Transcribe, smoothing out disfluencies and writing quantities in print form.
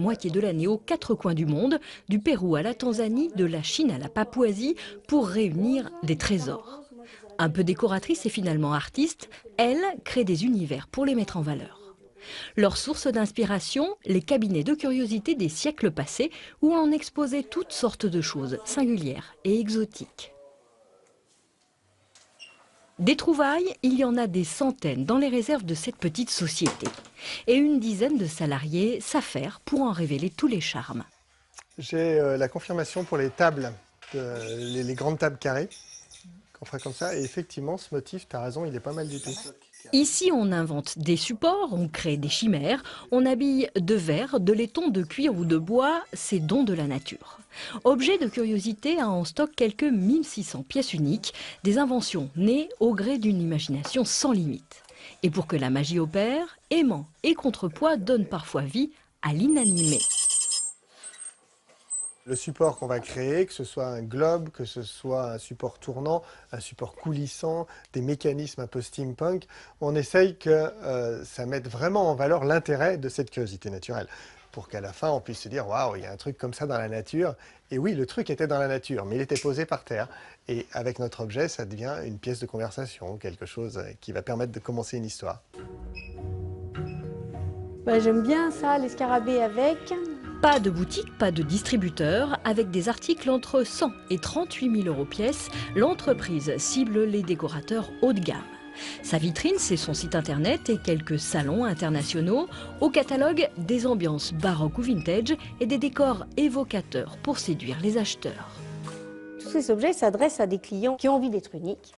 moitié de l'année aux quatre coins du monde, du Pérou à la Tanzanie, de la Chine à la Papouasie, pour réunir des trésors. Un peu décoratrice et finalement artiste, elle crée des univers pour les mettre en valeur. Leur source d'inspiration, les cabinets de curiosités des siècles passés où l'on exposait toutes sortes de choses singulières et exotiques. Des trouvailles, il y en a des centaines dans les réserves de cette petite société. Et une dizaine de salariés s'affairent pour en révéler tous les charmes. J'ai la confirmation pour les tables, les grandes tables carrées, qu'on fera comme ça. Et effectivement, ce motif, tu as raison, il est pas mal du tout. Ici, on invente des supports, on crée des chimères, on habille de verre, de laiton, de cuir ou de bois, ces dons de la nature. Objet de curiosité a en stock quelques 1600 pièces uniques, des inventions nées au gré d'une imagination sans limite. Et pour que la magie opère, aimant et contrepoids donnent parfois vie à l'inanimé. Le support qu'on va créer, que ce soit un globe, que ce soit un support tournant, un support coulissant, des mécanismes un peu steampunk, on essaye que ça mette vraiment en valeur l'intérêt de cette curiosité naturelle. Pour qu'à la fin, on puisse se dire « Waouh, il y a un truc comme ça dans la nature ». Et oui, le truc était dans la nature, mais il était posé par terre. Et avec notre objet, ça devient une pièce de conversation, quelque chose qui va permettre de commencer une histoire. J'aime bien ça, les scarabées avec. Pas de boutique, pas de distributeur. Avec des articles entre 100 et 38 000 € pièce, l'entreprise cible les décorateurs haut de gamme. Sa vitrine, c'est son site internet et quelques salons internationaux. Au catalogue, des ambiances baroques ou vintage et des décors évocateurs pour séduire les acheteurs. Tous ces objets s'adressent à des clients qui ont envie d'être uniques.